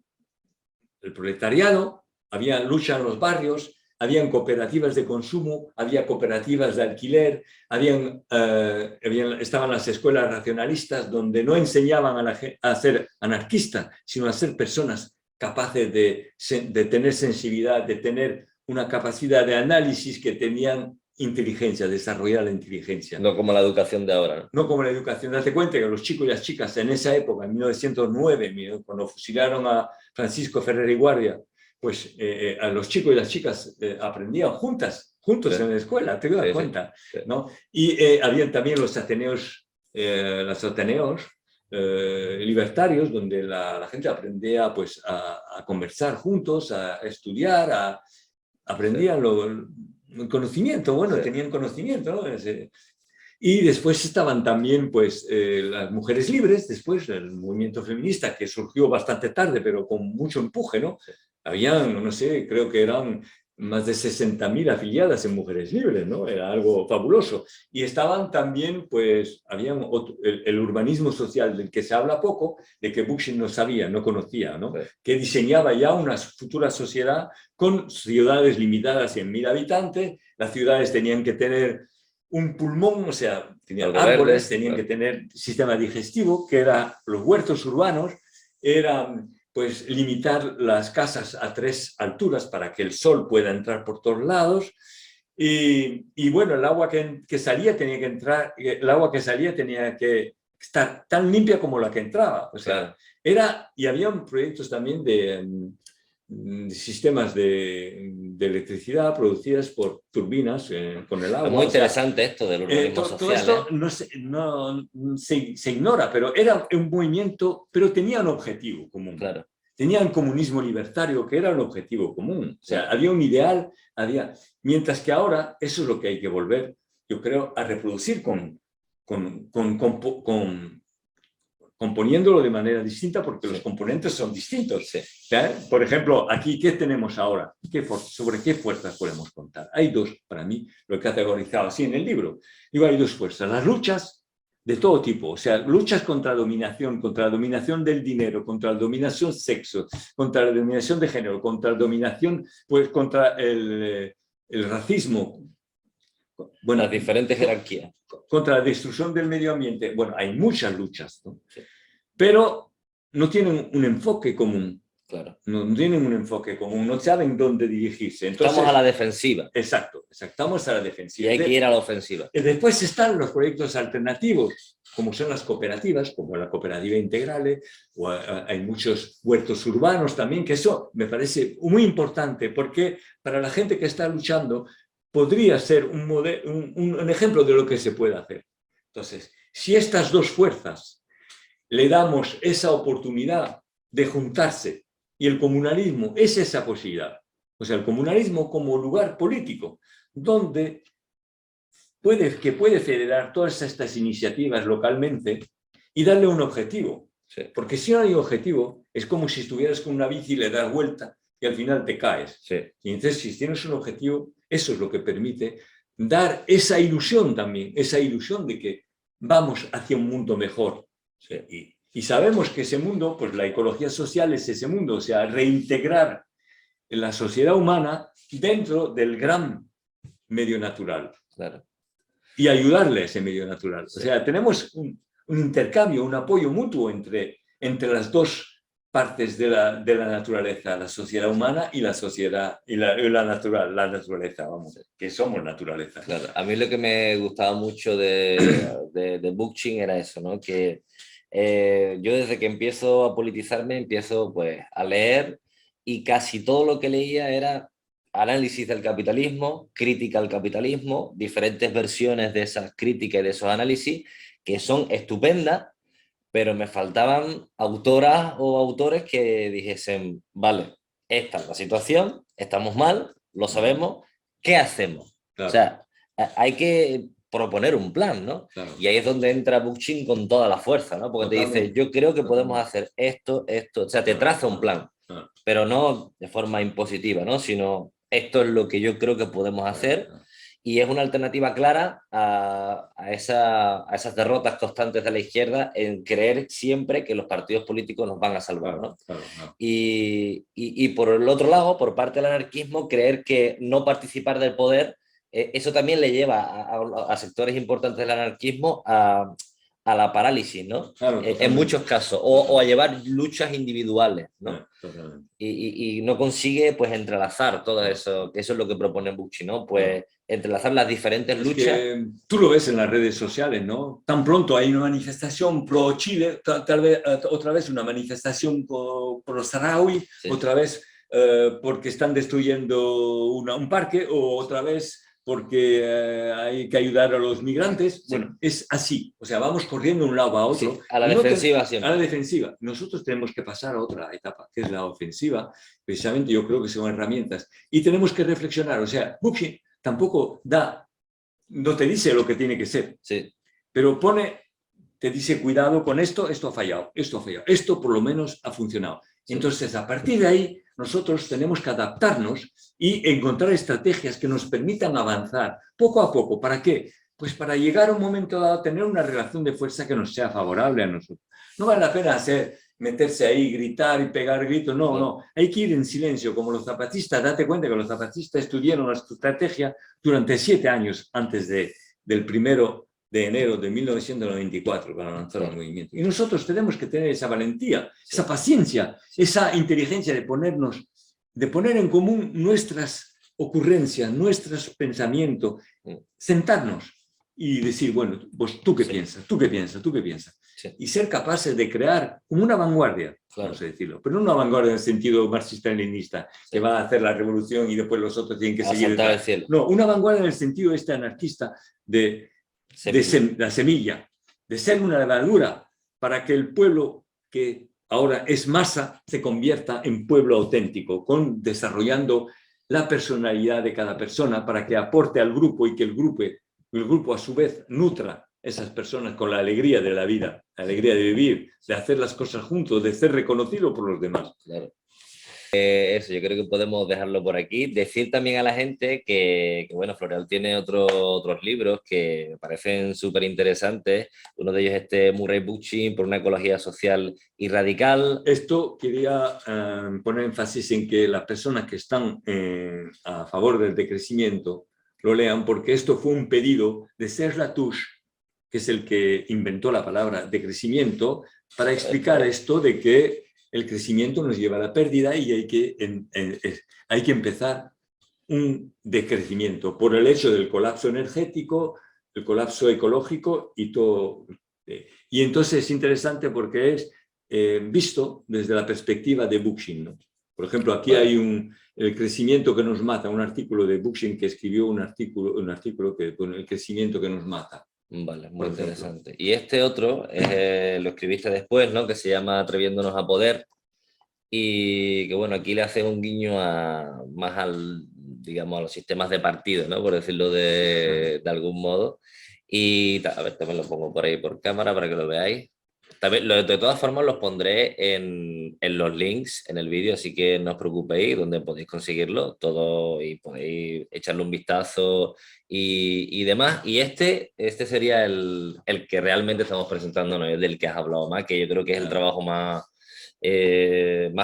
el proletariado, había lucha en los barrios, habían cooperativas de consumo, había cooperativas de alquiler, estaban las escuelas racionalistas donde no enseñaban a ser anarquistas, sino a ser personas capaces de tener sensibilidad, de tener una capacidad de análisis, que tenían inteligencia, desarrollar la inteligencia. No como la educación de ahora, ¿no? No como la educación. Date cuenta que los chicos y las chicas en esa época, en 1909, cuando fusilaron a Francisco Ferrer y Guardia, pues a los chicos y las chicas aprendían juntos sí. En la escuela, te das cuenta, sí. ¿No? Y habían también los ateneos libertarios, donde la gente aprendía pues, a conversar juntos, a estudiar, aprendían sí. El conocimiento, bueno, sí. Tenían conocimiento, ¿no? Y después estaban también pues, las mujeres libres, después el movimiento feminista que surgió bastante tarde, pero con mucho empuje, ¿no? Habían, no sé, creo que eran más de 60.000 afiliadas en Mujeres Libres, ¿no? Era algo fabuloso. Y estaban también, pues, habían el urbanismo social del que se habla poco, de que Bookchin no sabía, no conocía, ¿no? Que diseñaba ya una futura sociedad con ciudades limitadas en 1.000 habitantes. Las ciudades tenían que tener un pulmón, o sea, tenían árboles, tenían que tener sistema digestivo, que eran los huertos urbanos, eran pues limitar las casas a 3 alturas para que el sol pueda entrar por todos lados. Y bueno, el agua que salía tenía que entrar, el agua que salía tenía que estar tan limpia como la que entraba. O sea, y había proyectos también de sistemas de electricidad producidas por turbinas con el agua. Es muy interesante esto del urbanismo social. Todo esto se ignora, pero era un movimiento, pero tenía un objetivo común. Claro. Tenía el comunismo libertario, que era un objetivo común. O sea, había un ideal, mientras que ahora eso es lo que hay que volver, yo creo, a reproducir componiéndolo de manera distinta, porque los componentes son distintos. Por ejemplo, aquí, ¿qué tenemos ahora? ¿Sobre qué fuerzas podemos contar? Hay dos, para mí, lo he categorizado así en el libro. Digo, hay dos fuerzas. Las luchas de todo tipo, o sea, luchas contra la dominación del dinero, contra la dominación sexo, contra la dominación de género, contra la dominación, pues contra el racismo. Bueno, las diferentes jerarquías. Contra la destrucción del medio ambiente. Bueno, hay muchas luchas, ¿no? Sí. Pero no tienen un enfoque común. Claro. No tienen un enfoque común, no saben dónde dirigirse. Entonces, estamos a la defensiva. Exacto, estamos a la defensiva. Y hay que ir a la ofensiva. Y después están los proyectos alternativos, como son las cooperativas, como la cooperativa Integrale, o hay muchos huertos urbanos también, que eso me parece muy importante, porque para la gente que está luchando, podría ser un ejemplo de lo que se puede hacer. Entonces, si estas dos fuerzas le damos esa oportunidad de juntarse, y el comunalismo es esa posibilidad, o sea, el comunalismo como lugar político, donde puede federar todas estas iniciativas localmente y darle un objetivo. Sí. Porque si no hay objetivo, es como si estuvieras con una bici y le das vuelta y al final te caes. Sí. Y entonces, si tienes un objetivo, eso es lo que permite dar esa ilusión también, esa ilusión de que vamos hacia un mundo mejor. Sí. Y sabemos que ese mundo, pues la ecología social es ese mundo, o sea, reintegrar la sociedad humana dentro del gran medio natural. Claro. Y ayudarle a ese medio natural. Sí. O sea, tenemos un intercambio, un apoyo mutuo entre las dos partes de la naturaleza, la sociedad humana y la sociedad y la naturaleza, vamos, que somos naturaleza. Claro. A mí lo que me gustaba mucho de Bookchin era eso, ¿no? Que yo desde que empiezo a politizarme empiezo pues a leer y casi todo lo que leía era análisis del capitalismo, crítica al capitalismo, diferentes versiones de esas críticas y de esos análisis que son estupendas, pero me faltaban autoras o autores que dijesen, vale, esta es la situación, estamos mal, lo sabemos, ¿qué hacemos? Claro. O sea, hay que proponer un plan, ¿no? Claro. Y ahí es donde entra Bookchin con toda la fuerza, ¿no? Porque totalmente. Te dice, yo creo que podemos hacer esto, o sea, te traza un plan, pero no de forma impositiva, ¿no? Sino esto es lo que yo creo que podemos hacer y es una alternativa clara a esas derrotas constantes de la izquierda en creer siempre que los partidos políticos nos van a salvar, ¿no? Claro. Y por el otro lado, por parte del anarquismo, creer que no participar del poder eso también le lleva a sectores importantes del anarquismo a la parálisis, ¿no? Claro, en muchos casos, o a llevar luchas individuales, ¿no? Y no consigue, pues, entrelazar todo eso, que eso es lo que propone Bookchin, ¿no? Pues, entrelazar las diferentes luchas. Tú lo ves en las redes sociales, ¿no? Tan pronto hay una manifestación pro Chile, tal vez otra vez una manifestación por los saharaui, sí. Otra vez porque están destruyendo un parque, o otra vez porque hay que ayudar a los migrantes. Sí. Bueno, es así. O sea, vamos corriendo de un lado a otro. Sí, a la defensiva siempre. A la defensiva. Nosotros tenemos que pasar a otra etapa, que es la ofensiva. Precisamente yo creo que son herramientas. Y tenemos que reflexionar. O sea, Bookchin tampoco da no te dice lo que tiene que ser, Sí. pero te dice cuidado con esto, esto ha fallado, esto por lo menos ha funcionado. Sí. Entonces, a partir de ahí, nosotros tenemos que adaptarnos y encontrar estrategias que nos permitan avanzar poco a poco. ¿Para qué? Pues para llegar a un momento dado a tener una relación de fuerza que nos sea favorable a nosotros. No vale la pena meterse ahí, gritar y pegar gritos, no. Hay que ir en silencio, como los zapatistas. Date cuenta que los zapatistas estudiaron la estrategia durante 7 años antes del 1 de enero de 1994 para lanzar el movimiento. Y nosotros tenemos que tener esa valentía, esa paciencia, esa inteligencia de poner en común nuestras ocurrencias, nuestros pensamientos, sentarnos y decir, bueno, pues tú qué piensas, tú qué piensas, tú qué piensas. Sí. Y ser capaces de crear como una vanguardia, claro, vamos a decirlo, pero no una vanguardia en el sentido marxista-leninista, sí, que va a hacer la revolución y después los otros tienen que seguir. El cielo. No, una vanguardia en el sentido anarquista de la semilla, de ser una levadura para que el pueblo que ahora es masa se convierta en pueblo auténtico, desarrollando la personalidad de cada persona para que aporte al grupo y que el grupo a su vez nutra esas personas con la alegría de la vida, la alegría de vivir, de hacer las cosas juntos, de ser reconocido por los demás. Claro. Eso, yo creo que podemos dejarlo por aquí. Decir también a la gente que bueno, Floreal tiene otros libros que me parecen súper interesantes. Uno de ellos es Murray Bookchin, por una ecología social y radical. Esto quería poner énfasis en que las personas que están a favor del decrecimiento lo lean, porque esto fue un pedido de Serge Latouche, que es el que inventó la palabra decrecimiento, para explicar esto de que el crecimiento nos lleva a la pérdida y hay que empezar un decrecimiento por el hecho del colapso energético, el colapso ecológico y todo. Y entonces es interesante porque es visto desde la perspectiva de Bookchin, ¿no? Por ejemplo, aquí hay el crecimiento que nos mata, un artículo de Bookchin que escribió un artículo con el crecimiento que nos mata. Vale, muy interesante. Y este otro lo escribiste después, ¿no? Que se llama Atreviéndonos a Poder, y que bueno, aquí le hace un guiño más digamos, a los sistemas de partido, ¿no? Por decirlo de algún modo. Y a ver, también lo pongo por ahí por cámara para que lo veáis. También, de todas formas los pondré en los links en el vídeo, así que no os preocupéis, donde podéis conseguirlo todo y podéis echarle un vistazo y demás. Y este sería el que realmente estamos presentando, ¿no? Es del que has hablado más, que yo creo que es el trabajo más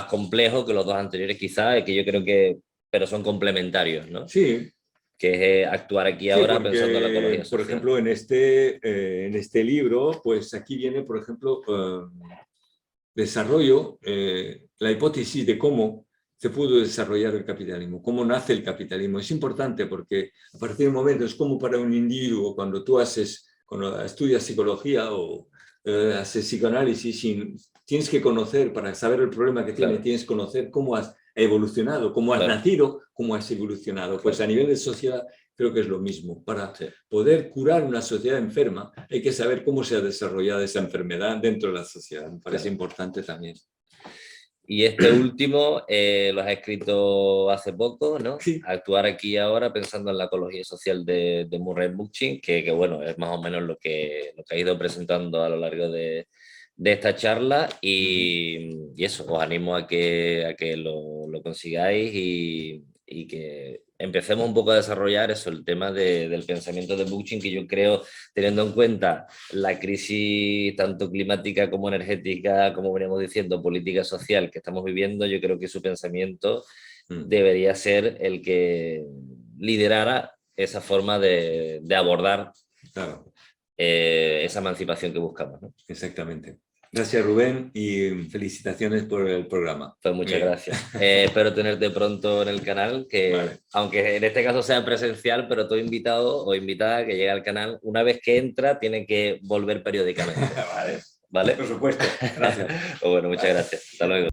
complejo que los dos anteriores quizás, que yo creo que, pero son complementarios, ¿no? Sí. Que es actuar aquí ahora porque, pensando en la ecología social. Por ejemplo, en este libro, pues aquí viene, por ejemplo, desarrollo, la hipótesis de cómo se pudo desarrollar el capitalismo, cómo nace el capitalismo. Es importante porque a partir de un momento es como para un individuo, cuando estudias psicología o haces psicoanálisis, tienes que conocer, para saber el problema que tiene, tienes que conocer cómo has evolucionado, cómo has nacido, cómo has evolucionado. Pues a nivel de sociedad creo que es lo mismo. Para poder curar una sociedad enferma hay que saber cómo se ha desarrollado esa enfermedad dentro de la sociedad. Me parece importante también. Y este último lo has escrito hace poco, ¿no? Sí. Actuar aquí ahora, pensando en la ecología social de Murray Bookchin, que bueno, es más o menos lo que ha ido presentando a lo largo de esta charla, y eso, os animo a que lo consigáis y que empecemos un poco a desarrollar eso, el tema del pensamiento de Bookchin, que yo creo, teniendo en cuenta la crisis tanto climática como energética, como veníamos diciendo, política social que estamos viviendo, yo creo que su pensamiento debería ser el que liderara esa forma de abordar esa emancipación que buscamos, ¿no? Exactamente. Gracias, Rubén, y felicitaciones por el programa. Pues muchas gracias. Espero tenerte pronto en el canal, que aunque en este caso sea presencial, pero todo invitado o invitada que llegue al canal, una vez que entra, tiene que volver periódicamente. Vale. Por supuesto. Gracias. Pues bueno, muchas gracias. Hasta luego.